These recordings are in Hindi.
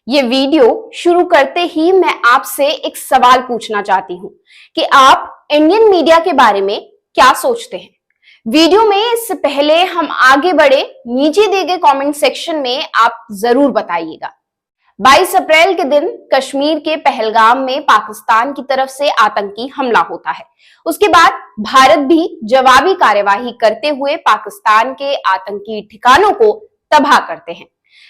ये वीडियो शुरू करते ही मैं आपसे एक सवाल पूछना चाहती हूँ कि आप इंडियन मीडिया के बारे में क्या सोचते हैं। वीडियो में इससे पहले हम आगे बढ़े, नीचे दिए गए कमेंट सेक्शन में आप जरूर बताइएगा। 22 अप्रैल के दिन कश्मीर के पहलगाम में पाकिस्तान की तरफ से आतंकी हमला होता है। उसके बाद भारत भी जवाबी कार्यवाही करते हुए पाकिस्तान के आतंकी ठिकानों को तबाह करते हैं।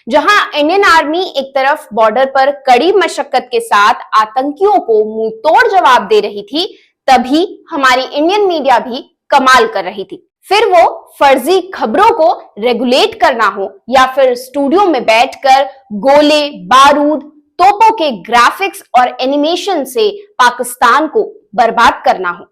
जहां इंडियन आर्मी एक तरफ बॉर्डर पर कड़ी मशक्कत के साथ आतंकियों को मुंह तोड़ जवाब दे रही थी, तभी हमारी इंडियन मीडिया भी कमाल कर रही थी। फिर वो फर्जी खबरों को रेगुलेट करना हो या फिर स्टूडियो में बैठकर गोले, बारूद, तोपों के ग्राफिक्स और एनिमेशन से पाकिस्तान को बर्बाद करना हो,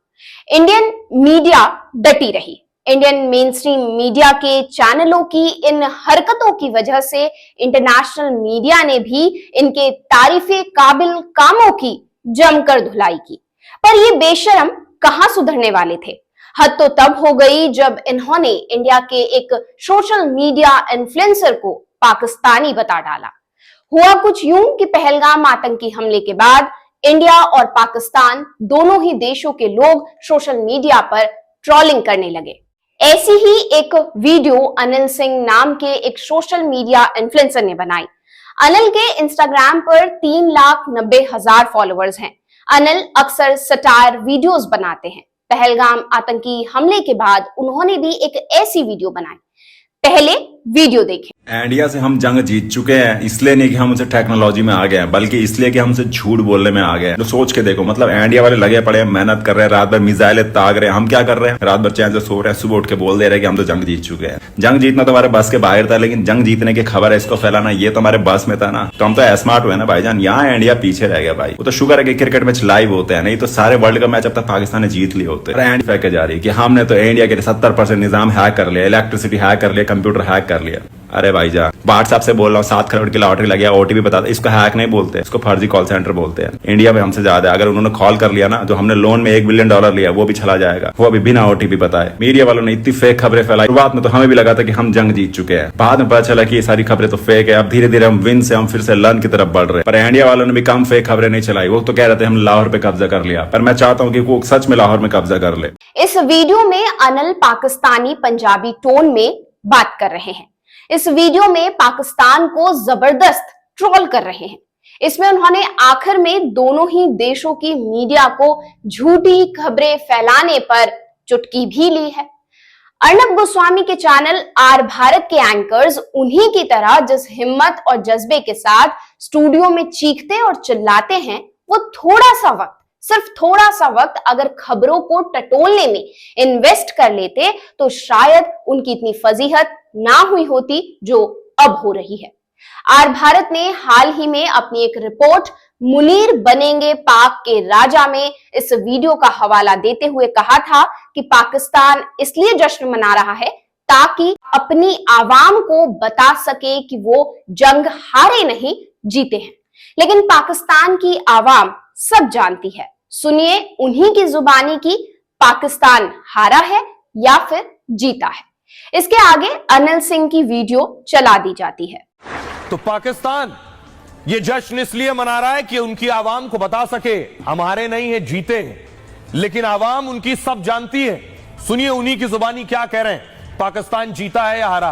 इंडियन मीडिया डटी रही। इंडियन मेनस्ट्रीम मीडिया के चैनलों की इन हरकतों की वजह से इंटरनेशनल मीडिया ने भी इनके तारीफे काबिल कामों की जमकर धुलाई की। पर ये बेशरम कहां सुधरने वाले थे। हद तो तब हो गई जब इन्होंने इंडिया के एक सोशल मीडिया इन्फ्लुएंसर को पाकिस्तानी बता डाला। हुआ कुछ यूं कि पहलगाम आतंकी हमले के बाद इंडिया और पाकिस्तान दोनों ही देशों के लोग सोशल मीडिया पर ट्रोलिंग करने लगे। ऐसी ही एक वीडियो अनिल सिंह नाम के एक सोशल मीडिया इन्फ्लुएंसर ने बनाई। अनिल के इंस्टाग्राम पर 3,90,000 फॉलोअर्स हैं। अनिल अक्सर सटायर वीडियोस बनाते हैं। पहलगाम आतंकी हमले के बाद उन्होंने भी एक ऐसी वीडियो बनाई। पहले वीडियो देखें। इंडिया से हम जंग जीत चुके हैं, इसलिए नहीं कि हम उनसे टेक्नोलॉजी में आ गए हैं, बल्कि इसलिए कि हमसे झूठ बोलने में आ गए हैं। तो सोच के देखो, मतलब इंडिया वाले लगे पड़े हैं, मेहनत कर रहे हैं, रात भर मिसाइलें ताक रहे हैं। हम क्या कर रहे हैं? रात भर चैन से सो रहे हैं, सुबह उठ के बोल दे रहे हैं कि हम तो जंग जीत चुके हैं। जंग जीतना तो हमारे बस के बाहर था, लेकिन जंग जीतने की खबर है इसको फैलाना, ये तो हमारे बस में था ना। तो हम तो स्मार्ट हुए ना भाईजान। यहाँ इंडिया पीछे रह गया भाई। वो तो शुक्र है कि क्रिकेट मैच लाइव होते हैं, नहीं तो सारे वर्ल्ड का मैच अब तक पाकिस्तान ने जीत लिए होते हैं। फेंके जा रही है कि हमने तो इंडिया के 70% निजाम हैक कर लिया, इलेक्ट्रिसिटी हैक कर लिया, कंप्यूटर हैक कर लिया। अरे भाईजान, व्हाट्सएप से बोल रहा हूँ 7 करोड़ की लॉटरी लगी है, ओटीपी बता दे। इसको हैक नहीं बोलते, इसको फर्जी कॉल सेंटर बोलते हैं। इंडिया में हमसे ज्यादा अगर उन्होंने कॉल कर लिया ना, जो हमने लोन में $1 बिलियन लिया, वो भी चला जाएगा, वो भी बिना ओटीपी बताए। मीडिया वालों ने इतनी फेक खबरें फैलाई। शुरुआत में तो हमें भी लगा था कि हम जंग जीत चुके हैं, बाद में पता चला कि ये सारी खबरें तो फेक है। अब धीरे धीरे हम विन से हम फिर से लर्न की तरफ बढ़ रहे हैं। पर इंडिया वालों ने भी कम फेक खबरें नहीं चलाई। वो तो कह रहे थे हम लाहौर पे कब्जा कर लिया, पर मैं चाहता हूँ कि वो सच में लाहौर में कब्जा कर ले। इस वीडियो में अनिल पाकिस्तानी पंजाबी टोन में बात कर रहे हैं। इस वीडियो में पाकिस्तान को जबरदस्त ट्रोल कर रहे हैं। इसमें उन्होंने आखिर में दोनों ही देशों की मीडिया को झूठी खबरें फैलाने पर चुटकी भी ली है। अर्नब गोस्वामी के चैनल आर भारत के एंकर्स उन्हीं की तरह जिस हिम्मत और जज्बे के साथ स्टूडियो में चीखते और चिल्लाते हैं, वो थोड़ा सा वक्त, सिर्फ थोड़ा सा वक्त अगर खबरों को टटोलने में इन्वेस्ट कर लेते तो शायद उनकी इतनी फजीहत ना हुई होती जो अब हो रही है। आर भारत ने हाल ही में अपनी एक रिपोर्ट मुनीर बनेंगे पाक के राजा में इस वीडियो का हवाला देते हुए कहा था कि पाकिस्तान इसलिए जश्न मना रहा है ताकि अपनी आवाम को बता सके कि वो जंग हारे नहीं, जीते हैं। लेकिन पाकिस्तान की आवाम सब जानती है। सुनिए उन्हीं की जुबानी की, पाकिस्तान हारा है या फिर जीता है। इसके आगे अनिल सिंह की वीडियो चला दी जाती है। तो पाकिस्तान ये जश्न इसलिए मना रहा है कि उनकी आवाम को बता सके हम हारे नहीं है, जीते हैं। लेकिन आवाम उनकी सब जानती है। सुनिए उन्हीं की जुबानी क्या कह रहे हैं, पाकिस्तान जीता है या हारा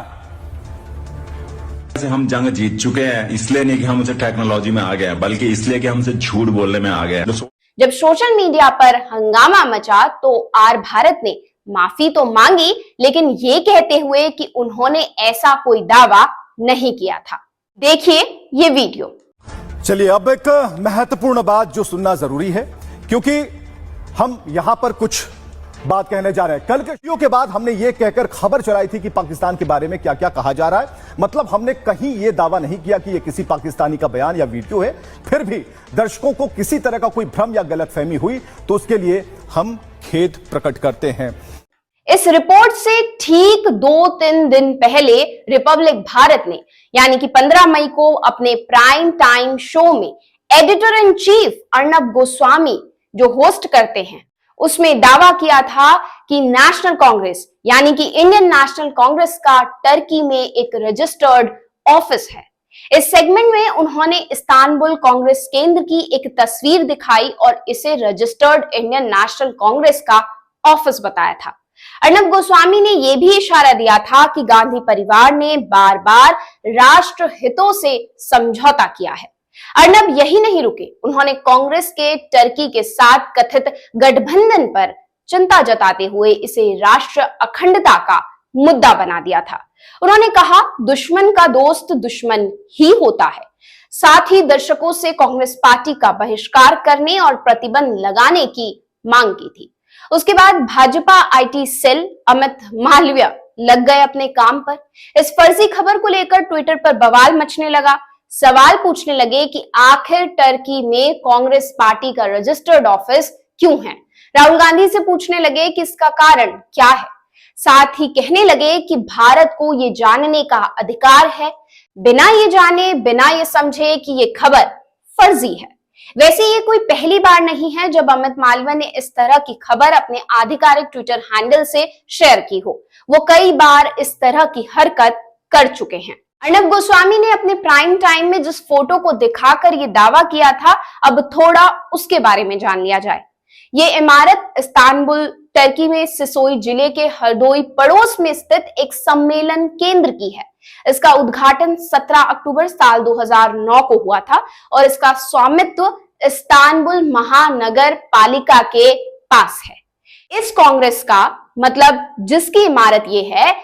है। हम जंग जीत चुके हैं, इसलिए नहीं कि हम उनसे टेक्नोलॉजी में आ गए हैं, बल्कि इसलिए कि हमसे झूठ बोलने में आ गए हैं। जब सोशल मीडिया पर हंगामा मचा तो आर भारत ने माफी तो मांगी, लेकिन ये कहते हुए कि उन्होंने ऐसा कोई दावा नहीं किया था। देखिए ये वीडियो। चलिए अब एक महत्वपूर्ण बात जो सुनना जरूरी है, क्योंकि हम यहां पर कुछ बात कहने जा रहे हैं। कल के वीडियो के बाद हमने ये कहकर खबर चलाई थी कि पाकिस्तान के बारे में क्या क्या कहा जा रहा है। मतलब हमने कहीं ये दावा नहीं किया कि ये किसी पाकिस्तानी का बयान या वीडियो है। फिर भी दर्शकों को किसी तरह का कोई भ्रम या गलतफहमी हुई तो उसके लिए हम खेद प्रकट करते हैं। इस रिपोर्ट से ठीक 2-3 दिन पहले रिपब्लिक भारत ने यानी कि 15 मई को अपने प्राइम टाइम शो में editor in chief Arnab Goswami जो होस्ट करते हैं, उसमें दावा किया था कि नेशनल कांग्रेस यानी कि इंडियन नेशनल कांग्रेस का टर्की में एक रजिस्टर्ड ऑफिस है। इस सेगमेंट में उन्होंने इस्तांबुल कांग्रेस केंद्र की एक तस्वीर दिखाई और इसे रजिस्टर्ड इंडियन नेशनल कांग्रेस का ऑफिस बताया था। अर्नब गोस्वामी ने यह भी इशारा दिया था कि गांधी परिवार ने बार बार राष्ट्र हितों से समझौता किया है। अर्नब यही नहीं रुके, उन्होंने कांग्रेस के टर्की के साथ कथित गठबंधन पर चिंता जताते हुए इसे राष्ट्र अखंडता का मुद्दा बना दिया था। उन्होंने कहा, दुश्मन का दोस्त दुश्मन ही होता है। साथ ही दर्शकों से कांग्रेस पार्टी का बहिष्कार करने और प्रतिबंध लगाने की मांग की थी। उसके बाद भाजपा आईटी सेल अमित मालवीय लग गए अपने काम पर। इस फर्जी खबर को लेकर ट्विटर पर बवाल मचने लगा। सवाल पूछने लगे कि आखिर टर्की में कांग्रेस पार्टी का रजिस्टर्ड ऑफिस क्यों है। राहुल गांधी से पूछने लगे कि इसका कारण क्या है। साथ ही कहने लगे कि भारत को ये जानने का अधिकार है, बिना ये जाने, बिना ये समझे कि ये खबर फर्जी है। वैसे ये कोई पहली बार नहीं है जब अमित मालवीय ने इस तरह की खबर अपने आधिकारिक ट्विटर हैंडल से शेयर की हो। वो कई बार इस तरह की हरकत कर चुके हैं। अर्नब गोस्वामी ने अपने प्राइम टाइम में जिस फोटो को दिखाकर ये दावा किया था, अब थोड़ा उसके बारे में जान लिया जाए। ये इमारत इस्तांबुल टर्की में सिसोई जिले के हरदोई पड़ोस में स्थित एक सम्मेलन केंद्र की है। इसका उद्घाटन 17 अक्टूबर साल 2009 को हुआ था और इसका स्वामित्व इस्तांबुल महानगर पालिका के पास है। इस कांग्रेस का मतलब जिसकी इमारत ये है,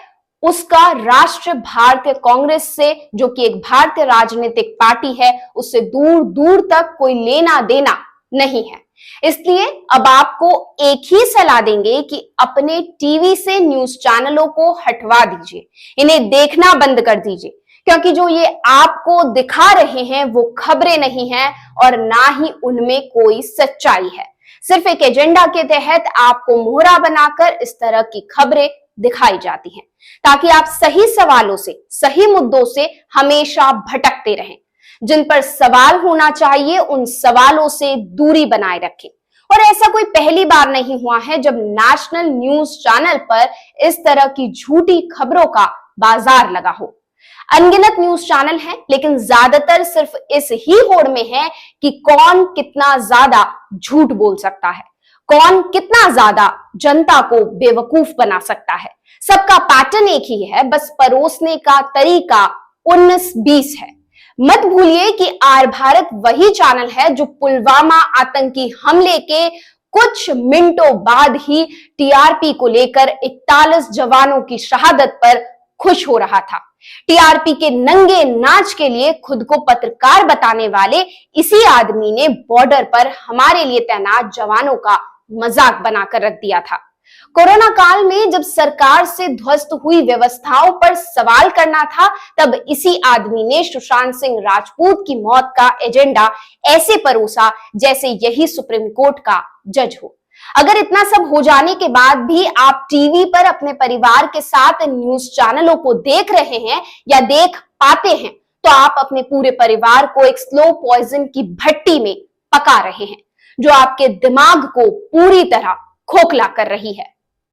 उसका राष्ट्र भारतीय कांग्रेस से, जो कि एक भारतीय राजनीतिक पार्टी है, उससे दूर दूर तक कोई लेना देना नहीं है। इसलिए अब आपको एक ही सलाह देंगे कि अपने टीवी से न्यूज चैनलों को हटवा दीजिए, इन्हें देखना बंद कर दीजिए, क्योंकि जो ये आपको दिखा रहे हैं वो खबरें नहीं हैं और ना ही उनमें कोई सच्चाई है। सिर्फ एक एजेंडा के तहत आपको मोहरा बनाकर इस तरह की खबरें दिखाई जाती हैं, ताकि आप सही सवालों से, सही मुद्दों से हमेशा भटकते रहें। जिन पर सवाल होना चाहिए उन सवालों से दूरी बनाए रखें। और ऐसा कोई पहली बार नहीं हुआ है जब नेशनल न्यूज चैनल पर इस तरह की झूठी खबरों का बाजार लगा हो। अनगिनत न्यूज चैनल हैं, लेकिन ज्यादातर सिर्फ इस ही होड़ में है कि कौन कितना ज्यादा झूठ बोल सकता है, कौन कितना ज्यादा जनता को बेवकूफ बना सकता है। सबका पैटर्न एक ही है, बस परोसने का तरीका 19-20 है। मत भूलिए कि आर भारत वही चैनल है जो पुलवामा आतंकी हमले के कुछ मिनटों बाद ही टीआरपी को लेकर 41 जवानों की शहादत पर खुश हो रहा था। टीआरपी के नंगे नाच के लिए खुद को पत्रकार बताने वाले इसी आदमी ने बॉर्डर पर हमारे लिए तैनात जवानों का मजाक बनाकर रख दिया था। कोरोना काल में जब सरकार से ध्वस्त हुई व्यवस्थाओं पर सवाल करना था, तब इसी आदमी ने सुशांत सिंह राजपूत की मौत का एजेंडा ऐसे परोसा जैसे यही सुप्रीम कोर्ट का जज हो। अगर इतना सब हो जाने के बाद भी आप टीवी पर अपने परिवार के साथ न्यूज चैनलों को देख रहे हैं या देख पाते हैं, तो आप अपने पूरे परिवार को एक स्लो पॉइजन की भट्टी में पका रहे हैं, जो आपके दिमाग को पूरी तरह खोखला कर रही है।